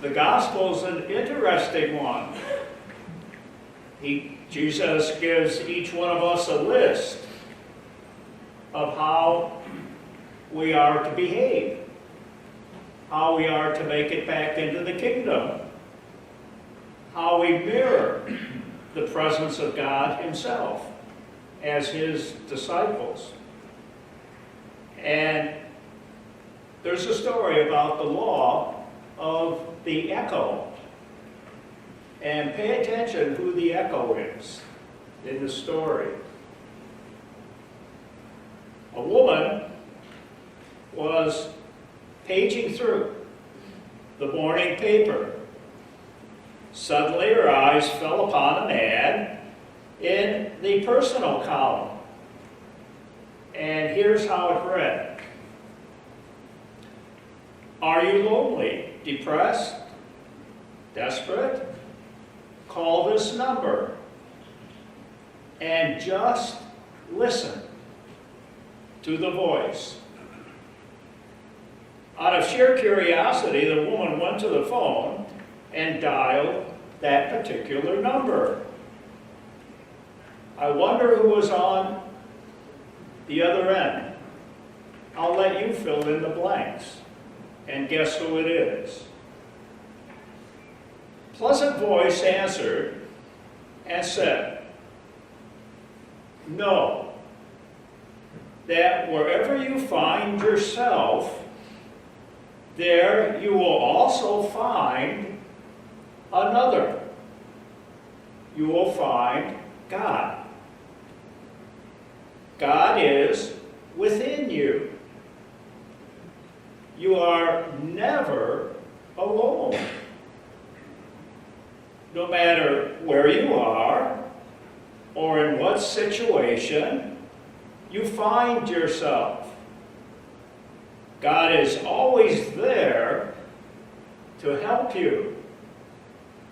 the gospel is an interesting one. Jesus gives each one of us a list of how we are to behave, how we are to make it back into the kingdom, how we mirror the presence of God himself as his disciples. And there's a story about the law of the echo. And pay attention who the echo is in the story. A woman was paging through the morning paper. Suddenly her eyes fell upon an ad in the personal column. And here's how it read. Are you lonely, depressed, desperate? Call this number and just listen to the voice. Out of sheer curiosity, the woman went to the phone and dialed that particular number. I wonder who was on the other end. I'll let you fill in the blanks and guess who it is. Pleasant voice answered and said, know that wherever you find yourself, there you will also find another. You will find God. God is within you. You are never alone. No matter where you are or in what situation you find yourself, God is always there to help you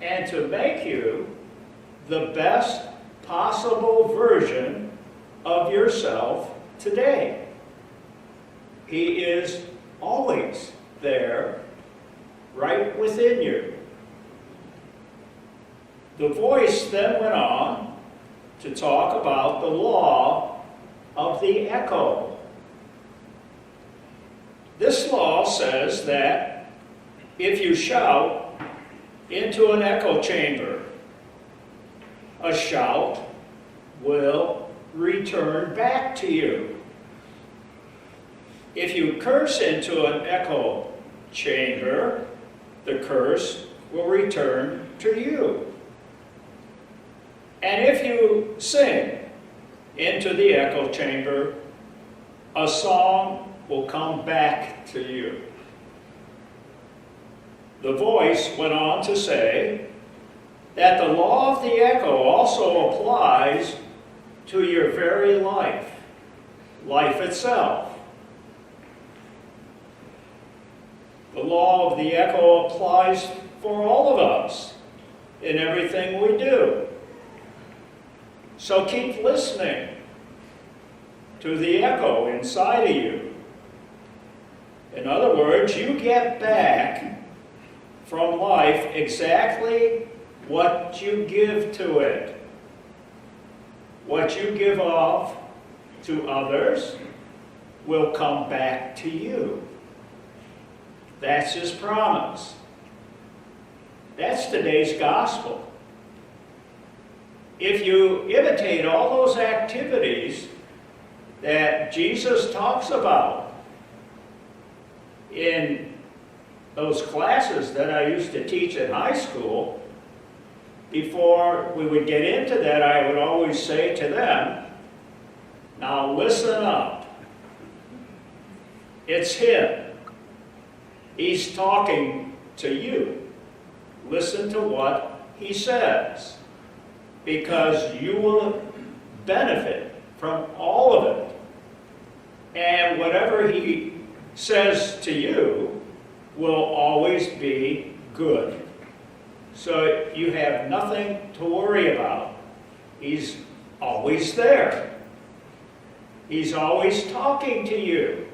and to make you the best possible version of yourself today. He is always there, right within you. The voice then went on to talk about the law of the echo. This law says that if you shout into an echo chamber, a shout will return back to you. If you curse into an echo chamber, the curse will return to you. And if you sing into the echo chamber, a song will come back to you. The voice went on to say that the law of the echo also applies to your very life itself. The law of the echo applies for all of us in everything we do. So keep listening to the echo inside of you. In other words, you get back from life exactly what you give to it. What you give off to others will come back to you. That's his promise. That's today's gospel. If you imitate all those activities that Jesus talks about in those classes that I used to teach in high school, before we would get into that, I would always say to them, now listen up. It's him. He's talking to you. Listen to what he says, because you will benefit from all of it. And whatever he says to you will always be good. So you have nothing to worry about. He's always there. He's always talking to you.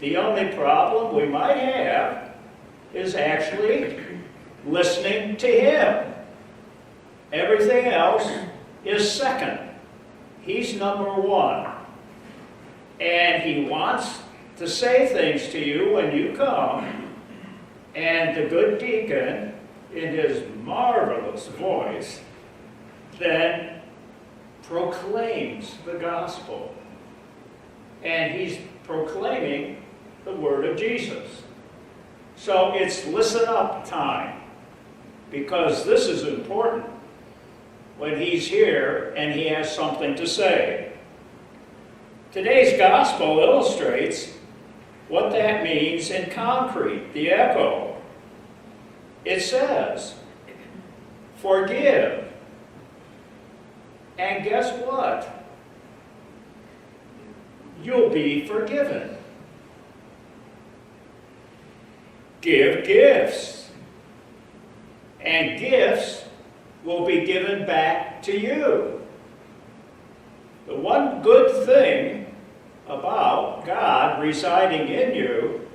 The only problem we might have is is actually listening to him. Everything else is second. He's number one. And he wants to say things to you when you come. And the good deacon, in his marvelous voice, then proclaims the gospel. And he's proclaiming the word of Jesus. So it's listen up time, because this is important when he's here and he has something to say. Today's gospel illustrates what that means in concrete, the echo. It says, forgive. And guess what? You'll be forgiven. Give gifts. And gifts will be given back to you. The one good thing about God residing in you,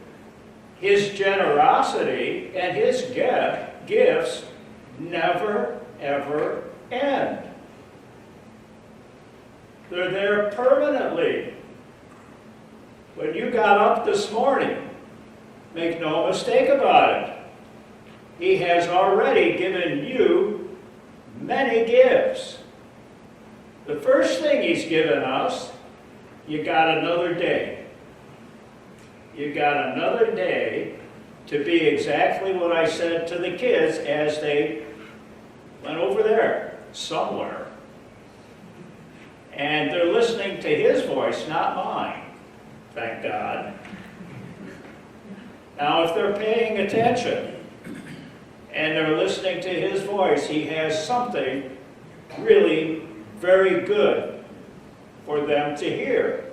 his generosity and his gifts never, ever end. They're there permanently. When you got up this morning, make no mistake about it, he has already given you many gifts. The first thing he's given us, you got another day. You got another day to be exactly what I said to the kids as they went over there somewhere. And they're listening to his voice, not mine, thank God. Now, if they're paying attention and they're listening to his voice, he has something really very good for them to hear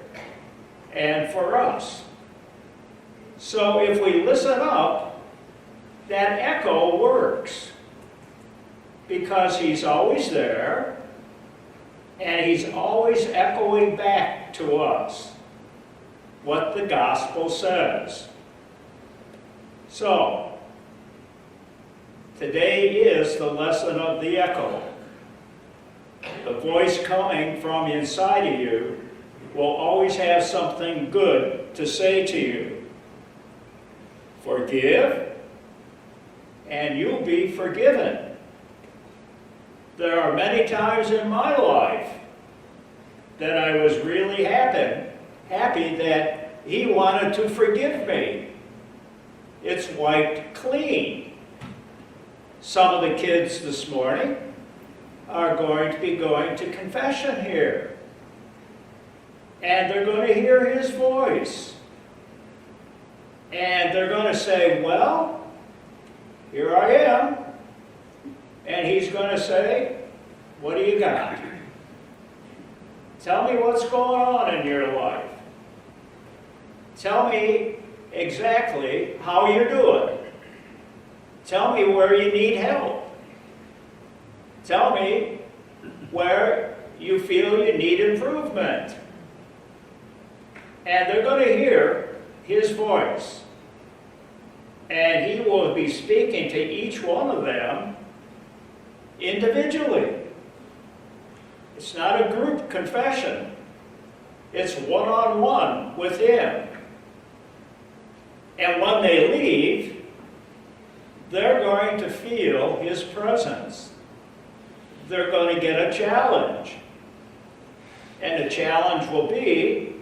and for us. So if we listen up, that echo works, because he's always there and he's always echoing back to us what the gospel says. So, today is the lesson of the echo. The voice coming from inside of you will always have something good to say to you. Forgive, and you'll be forgiven. There are many times in my life that I was really happy that he wanted to forgive me. It's wiped clean. Some of the kids this morning are going to be going to confession here. And they're going to hear his voice. And they're going to say, well, here I am. And he's going to say, what do you got? Tell me what's going on in your life. Tell me exactly how you're doing. Tell me where you need help. Tell me where you feel you need improvement. And they're going to hear his voice. And he will be speaking to each one of them individually. It's not a group confession. It's one-on-one with him. And when they leave, they're going to feel his presence. They're going to get a challenge. And the challenge will be,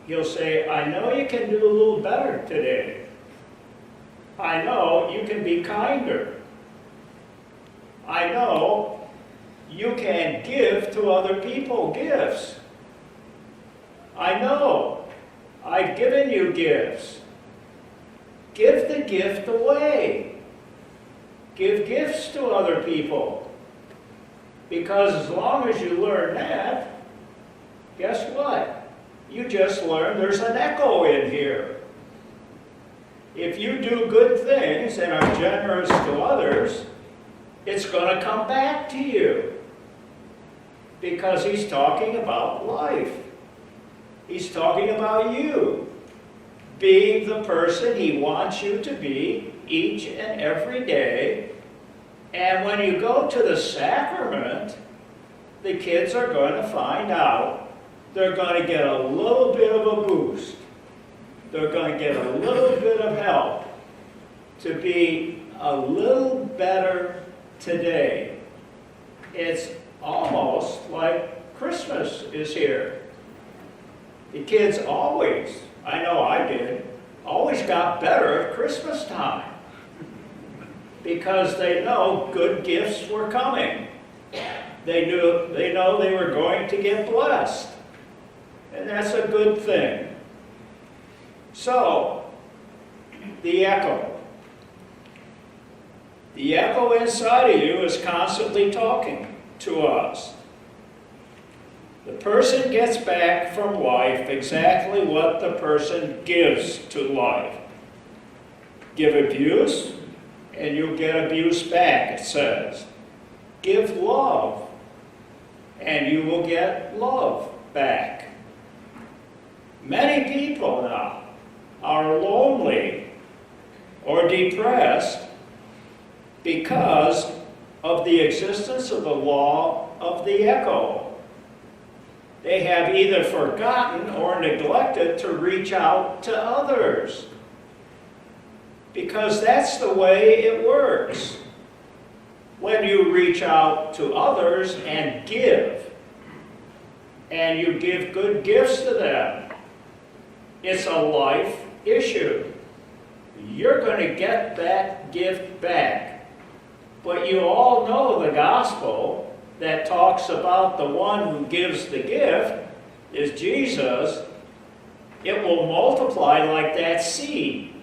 he'll say, I know you can do a little better today. I know you can be kinder. I know you can give to other people gifts. I know I've given you gifts. Give the gift away. Give gifts to other people. Because as long as you learn that, guess what? You just learned there's an echo in here. If you do good things and are generous to others, it's going to come back to you. Because he's talking about life. He's talking about you. be the person He wants you to be each and every day. And when you go to the sacrament, the kids are going to find out they're going to get a little bit of a boost. They're going to get a little bit of help to be a little better today. It's almost like Christmas is here. The kids always, I know I did, always got better at Christmas time because they know good gifts were coming. They know they were going to get blessed. And that's a good thing. So, the echo. The echo inside of you is constantly talking to us. The person gets back from life exactly what the person gives to life. Give abuse, and you'll get abuse back, it says. Give love, and you will get love back. Many people now are lonely or depressed because of the existence of the law of the echo. They have either forgotten or neglected to reach out to others, because that's the way it works. When you reach out to others and you give good gifts to them, it's a life issue. You're going to get that gift back. But you all know the gospel that talks about the one who gives the gift is Jesus. It will multiply like that seed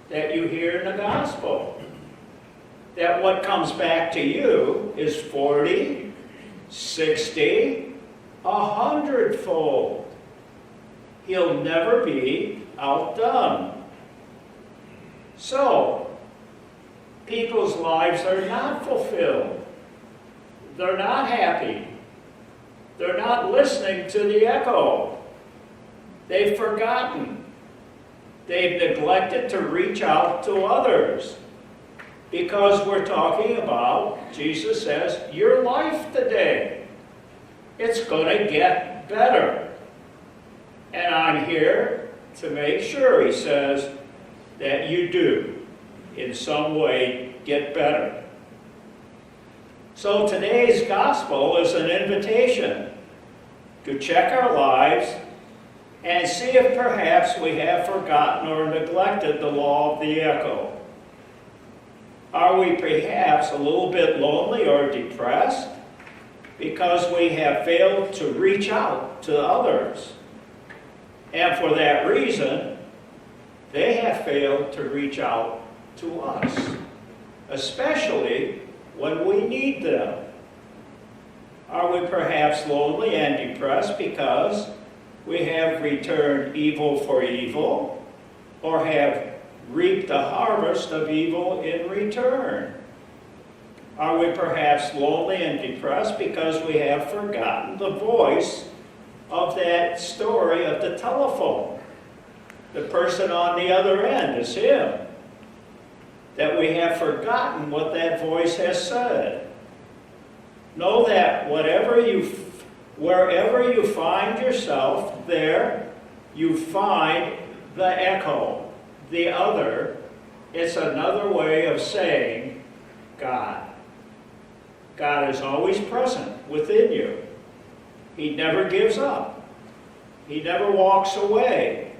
that you hear in the gospel. That what comes back to you is 40, 60, 100-fold. He'll never be outdone. So, people's lives are not fulfilled. They're not happy. They're not listening to the echo. They've forgotten. They've neglected to reach out to others. Because we're talking about, Jesus says, your life today. It's going to get better. And I'm here to make sure, he says, that you do, in some way, get better. So today's gospel is an invitation to check our lives and see if perhaps we have forgotten or neglected the law of the echo. Are we perhaps a little bit lonely or depressed because we have failed to reach out to others? And for that reason, they have failed to reach out to us, especially when we need them. Are we perhaps lonely and depressed because we have returned evil for evil, or have reaped the harvest of evil in return? Are we perhaps lonely and depressed because we have forgotten the voice of that story of the telephone? The person on the other end is him. That we have forgotten what that voice has said. Know that wherever you find yourself, there you find the echo, the other. It's another way of saying God. God is always present within you. He never gives up. He never walks away.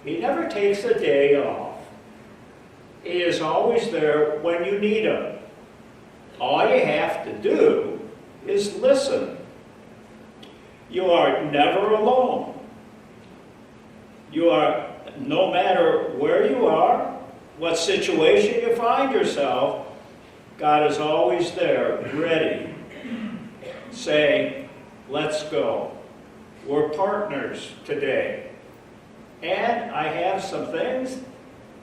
He never takes a day off. He is always there when you need him. All you have to do is listen. You are never alone. You are, no matter where you are, what situation you find yourself, God is always there, ready, saying, let's go. We're partners today. And I have some things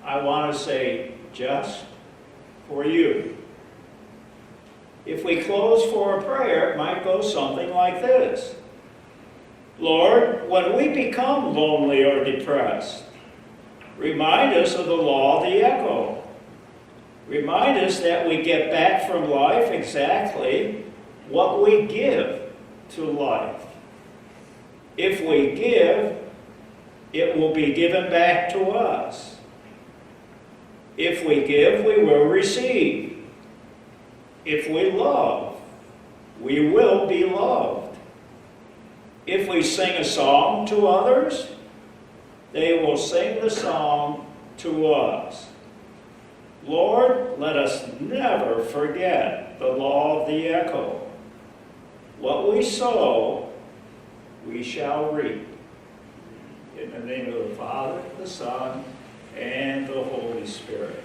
I want to say just for you. If we close for a prayer, it might go something like this. Lord, when we become lonely or depressed, Remind us of the law of the echo. Remind us that we get back from life exactly what we give to life. If we give, it will be given back to us. If we give, we will receive. If we love, we will be loved. If we sing a song to others, they will sing the song to us. Lord, let us never forget the law of the echo. What we sow, we shall reap. In the name of the Father, the Son, and the Holy Spirit.